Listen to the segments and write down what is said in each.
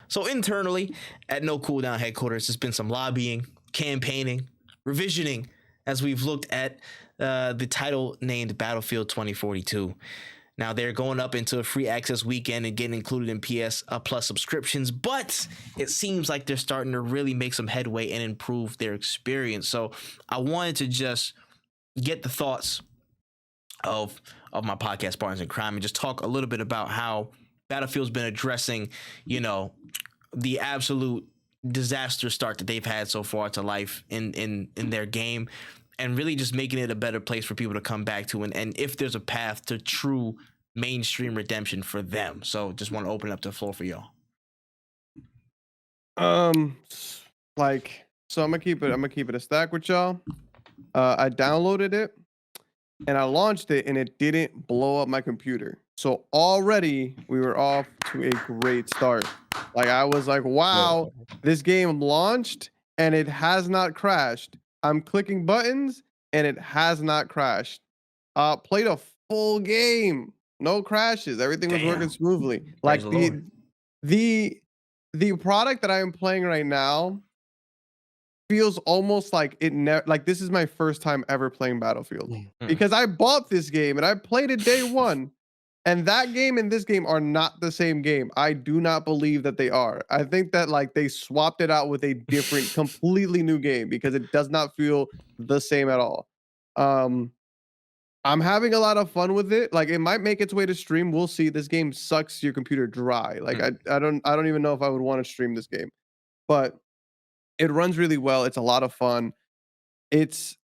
So internally at No Cooldown headquarters, there's been some lobbying, campaigning, revisioning as we've looked at the title named Battlefield 2042. Now they're going up into a free access weekend and getting included in PS Plus subscriptions, but it seems like they're starting to really make some headway and improve their experience. So I wanted to just get the thoughts of my podcast partners in crime and just talk a little bit about how Battlefield's been addressing, the absolute disaster start that they've had so far to life in their game, and really just making it a better place for people to come back to, and if there's a path to true mainstream redemption for them. So just want to open up the floor for y'all. I'm gonna keep it a stack with y'all. I downloaded it and I launched it and it didn't blow up my computer. So already we were off to a great start. Like I was like, wow, this game launched and it has not crashed. I'm clicking buttons and it has not crashed. Played a full game, no crashes. Everything was working smoothly. Like the product that I am playing right now feels almost like it never, like this is my first time ever playing Battlefield, because I bought this game and I played it day one, and that game and this game are not the same game. I do not believe that they are. I think that like they swapped it out with a different, completely new game, because it does not feel the same at all. I'm having a lot of fun with it. Like it might make its way to stream. We'll see. This game sucks your computer dry. Like I don't even know if I would want to stream this game, but it runs really well. It's a lot of fun. It's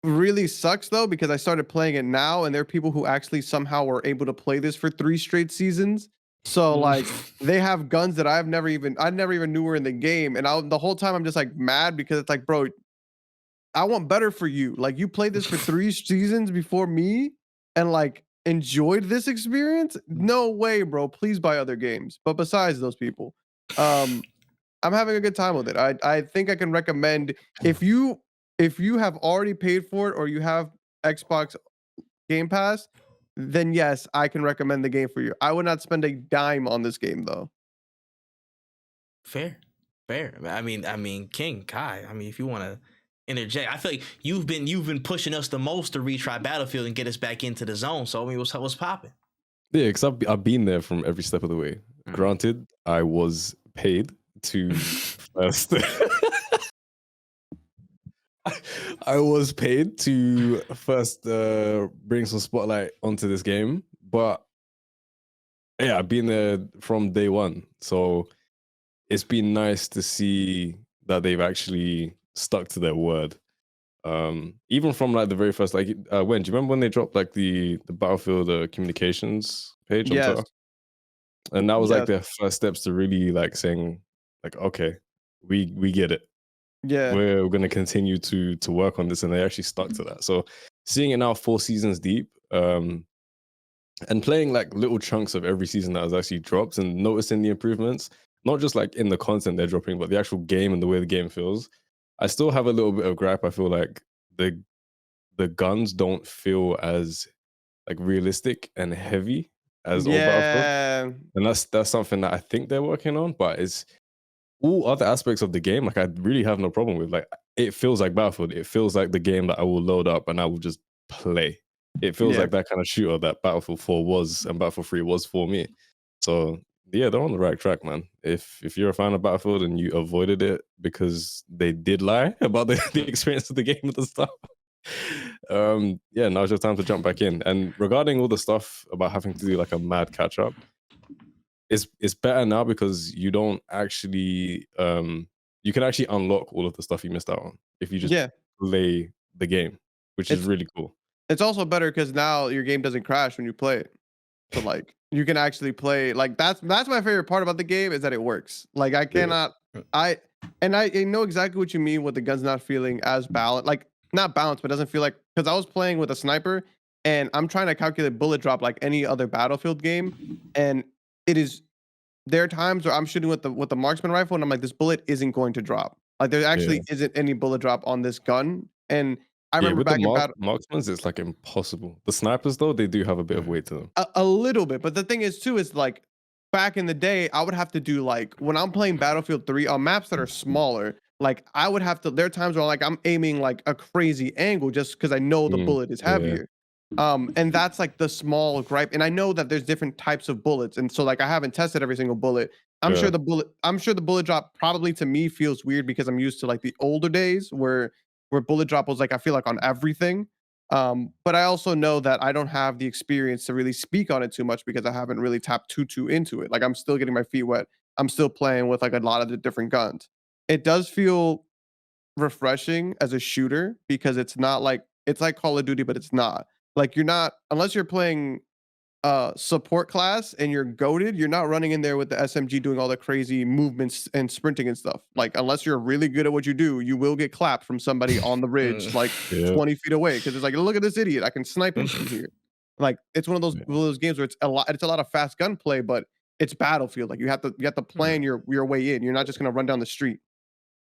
really sucks though, because I started playing it now and there are people who actually somehow were able to play this for 3 straight seasons. So like they have guns that I never even knew were in the game, and the whole time I'm just like mad, because it's like, bro, I want better for you. Like you played this for 3 seasons before me and like enjoyed this experience. No way, bro. Please buy other games. But besides those people, I'm having a good time with it. I think I can recommend, if you have already paid for it or you have Xbox Game Pass, then yes, I can recommend the game for you. I would not spend a dime on this game though. Fair. I mean, King, Kai, if you want to interject, I feel like you've been pushing us the most to retry Battlefield and get us back into the zone. So what's popping? Yeah, because I've been there from every step of the way. Granted, I was paid to first. I was paid to first bring some spotlight onto this game, but yeah, I've been there from day one. So it's been nice to see that they've actually stuck to their word. Even from like the very first, like when do you remember when they dropped like the Battlefield communications page on Twitter? And that was like their first steps to really like saying like, okay, we get it. Yeah, we're going to continue to work on this, and they actually stuck to that. So seeing it now 4 seasons deep, and playing like little chunks of every season that has actually dropped, and noticing the improvements, not just like in the content they're dropping, but the actual game and the way the game feels. I still have a little bit of gripe. I feel like the guns don't feel as like realistic and heavy as old Battlefield, and that's something that I think they're working on. But it's all other aspects of the game, like I really have no problem with. Like it feels like Battlefield. It feels like the game that I will load up and I will just play. It feels like that kind of shooter that Battlefield 4 was and Battlefield 3 was for me. So yeah, they're on the right track, man. If you're a fan of Battlefield and you avoided it because they did lie about the experience of the game at the start, yeah, now's your time to jump back in. And regarding all the stuff about having to do like a mad catch up, it's better now because you don't actually you can actually unlock all of the stuff you missed out on if you just play the game, which is really cool. It's also better because now your game doesn't crash when you play it. So like you can actually play, like that's my favorite part about the game, is that it works. Like I cannot I know exactly what you mean with the guns not feeling as balanced, like not balanced, but doesn't feel like, because I was playing with a sniper and I'm trying to calculate bullet drop like any other Battlefield game, and there are times where I'm shooting with the marksman rifle and I'm like, this bullet isn't going to drop. Like there actually isn't any bullet drop on this gun. And I remember with back the in marksmans, it's like impossible. The snipers though, they do have a bit of weight to them. A little bit, but the thing is too is like back in the day, I would have to do like when I'm playing Battlefield 3 on maps that are smaller. Like I would have to. There are times where like I'm aiming like a crazy angle just because I know the bullet is Yeah. heavier. And that's like the small gripe. And I know that there's different types of bullets, and so like I haven't tested every single bullet. I'm sure Yeah. the bullet. I'm sure the bullet drop probably to me feels weird because I'm used to like the older days where bullet drop was like I feel like on everything. But I also know that I don't have the experience to really speak on it too much because I haven't really tapped too into it. Like I'm still getting my feet wet. I'm still playing with like a lot of the different guns. It does feel refreshing as a shooter because it's like Call of Duty, but it's not. Like you're not unless you're playing support class and you're goaded, you're not running in there with the SMG doing all the crazy movements and sprinting and stuff. Like unless you're really good at what you do, you will get clapped from somebody on the ridge like Yeah. 20 feet away because it's like, look at this idiot, I can snipe him from here. Like it's one of those games where it's a lot of fast gunplay, but it's Battlefield. Like you have to plan your way in. You're not just gonna run down the street.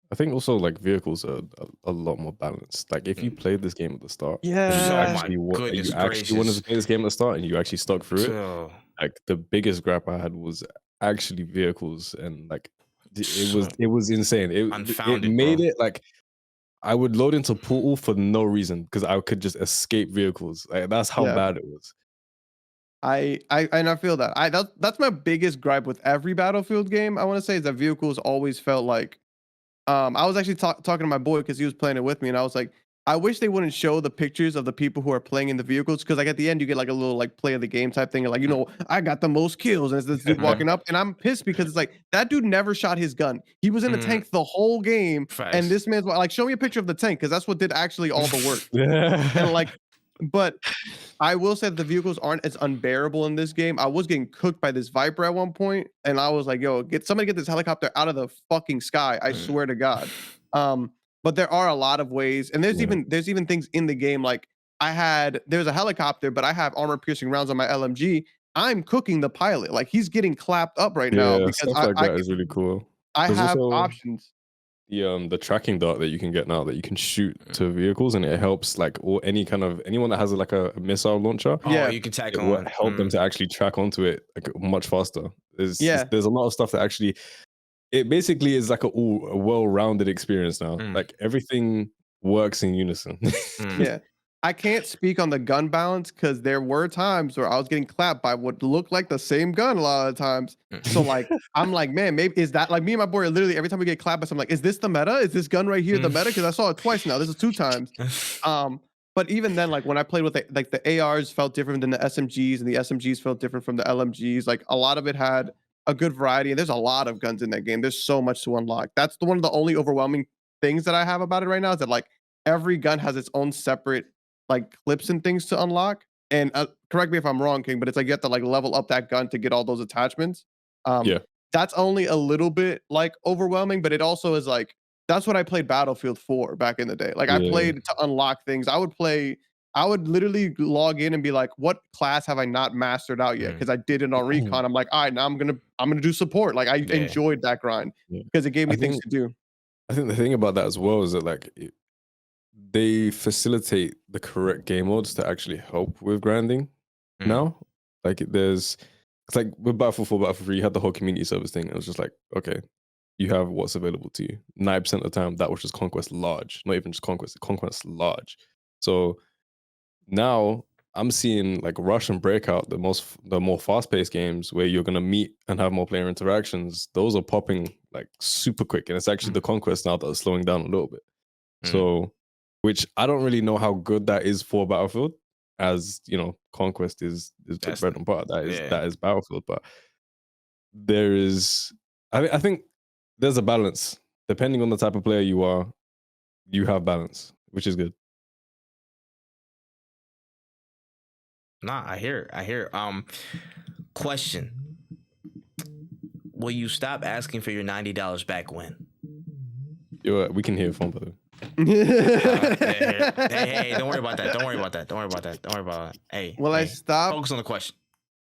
I think also like vehicles are a lot more balanced. Like if you played this game at the start, and you Yeah. Oh my goodness you actually wanted to gracious. play this game at the start, and you actually stuck through it. So, Like the biggest gripe I had was actually vehicles, and like so it was insane. It unfounded, made bro. it like I would load into Portal for no reason because I could just escape vehicles. Like that's how Yeah. bad it was. I feel that. That's my biggest gripe with every Battlefield game. I want to say is that vehicles always felt like I was actually talking to my boy because he was playing it with me, and I was like, I wish they wouldn't show the pictures of the people who are playing in the vehicles because, like, at the end you get like a little like play of the game type thing, and, like I got the most kills, and it's this dude walking up, and I'm pissed because it's like that dude never shot his gun. He was in the tank the whole game, Facts. and this man's like, show me a picture of the tank because that's what did actually all the work. And like, but I will say that the vehicles aren't as unbearable in this game. I was getting cooked by this Viper at one point, and I was like, "Yo, get this helicopter out of the fucking sky!" I swear to God. But there are a lot of ways, and there's even things in the game like there's a helicopter, but I have armor piercing rounds on my LMG. I'm cooking the pilot, like he's getting clapped up right now Yeah, because stuff like that is really cool. I There's have also options. the tracking dart that you can get now that you can shoot to vehicles, and it helps like or anyone that has like a missile launcher. Oh, Yeah. you can tack It will on. help them to actually track onto it like much faster. Yeah. There's a lot of stuff that actually it basically is like a well-rounded experience now. Like everything works in unison. Yeah. I can't speak on the gun balance because there were times where I was getting clapped by what looked like the same gun a lot of the times. So like I'm like, man, maybe is that like me and my boy are literally every time we get clapped by something like, is this the meta? Is this gun right here the meta? Because I saw it twice now. This is 2 times. But even then, like when I played with like the ARs felt different than the SMGs, and the SMGs felt different from the LMGs. Like a lot of it had a good variety, and there's a lot of guns in that game. There's so much to unlock. That's one of the only overwhelming things that I have about it right now is that like every gun has its own separate like clips and things to unlock. And correct me if I'm wrong, King, but it's like you have to like level up that gun to get all those attachments. Yeah. That's only a little bit like overwhelming, but it also is like that's what I played Battlefield for back in the day. Like I Yeah. played to unlock things. I would literally log in and be like, what class have I not mastered out yet? Because I did it on recon. I'm like, all right, now I'm gonna do support. Like I enjoyed that grind Yeah. because it gave me I things think- to do. I think the thing about that as well is that like they facilitate the correct game modes to actually help with grinding now. Like it's like with Battlefield 4, Battlefield 3, you had the whole community service thing. It was just like, okay, you have what's available to you. 9% of the time, that was just Conquest large. Not even just Conquest large. So now I'm seeing like Rush and Breakout, the more fast-paced games where you're gonna meet and have more player interactions. Those are popping like super quick, and it's actually the Conquest now that is slowing down a little bit. So, which I don't really know how good that is for Battlefield, as you know, Conquest is the bread and butter. That is Battlefield, but there is, I think there's a balance depending on the type of player you are. You have balance, which is good. Nah, I hear it. Question. Will you stop asking for your $90 back when? We can hear from brother. Hey, don't worry about that. Don't worry about that. Hey. Will I stop? Focus on the question.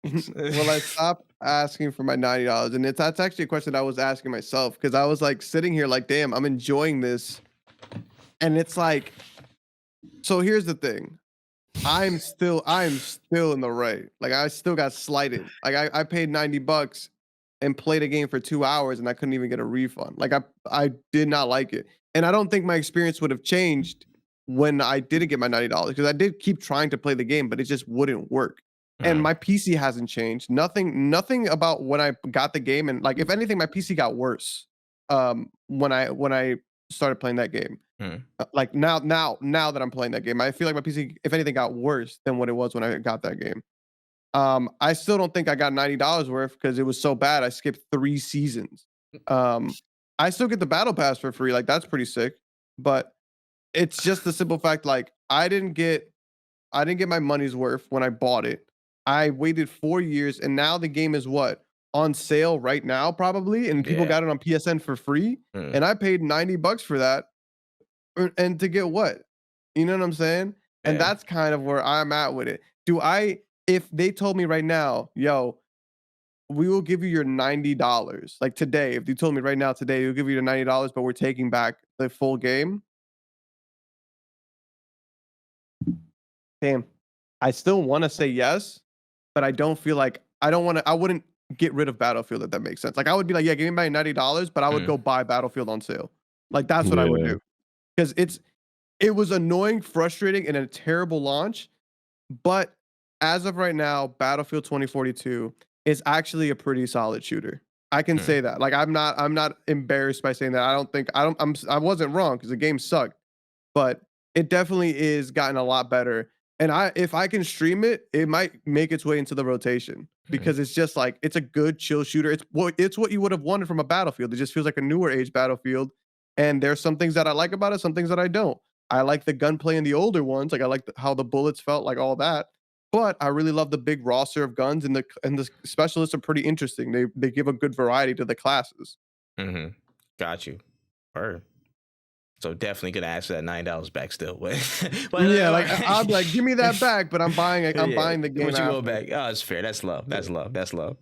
Will I stop asking for my $90? And that's actually a question I was asking myself because I was like sitting here like, damn, I'm enjoying this. And it's like, so here's the thing. I'm still in the right. Like I still got slighted. Like I paid $90 and played a game for 2 hours and I couldn't even get a refund. Like I did not like it. And I don't think my experience would have changed when I didn't get my $90 because I did keep trying to play the game, but it just wouldn't work. And my PC hasn't changed. Nothing about when I got the game, and like if anything, my PC got worse when I started playing that game. Like now that I'm playing that game, I feel like my PC, if anything, got worse than what it was when I got that game. I still don't think I got $90 worth because it was so bad. I skipped 3 seasons. I still get the battle pass for free. Like that's pretty sick. But it's just the simple fact, like I didn't get my money's worth when I bought it. I waited 4 years, and now the game is what? On sale right now, probably, and people got it on PSN for free. And I paid $90 for that. And to get what? You know what I'm saying? And that's kind of where I'm at with it. If they told me right now, yo, we will give you your $90, like today, if you told me right now today, we'll give you your $90, but we're taking back the full game. Damn. I still want to say yes, but I don't feel like I wouldn't get rid of Battlefield, if that makes sense. Like I would be like, yeah, give me my $90, but I would go buy Battlefield on sale. Like that's what I would do. Because it was annoying, frustrating, and a terrible launch. But as of right now, Battlefield 2042 is actually a pretty solid shooter. I can say that. Like I'm not embarrassed by saying that. I wasn't wrong because the game sucked, but it definitely is gotten a lot better. And if I can stream it, it might make its way into the rotation because it's just like it's a good chill shooter. It's what you would have wanted from a Battlefield. It just feels like a newer age Battlefield. And there's some things that I like about it, some things that I don't. I like the gunplay in the older ones. Like I like how the bullets felt, like all that. But I really love the big roster of guns, and the specialists are pretty interesting. They give a good variety to the classes. Got you. Word. So definitely gonna ask for that $9 back still. But yeah, like I'll be like, give me that back, but I'm buying the game. What you go back? Oh, it's fair. That's love. That's love.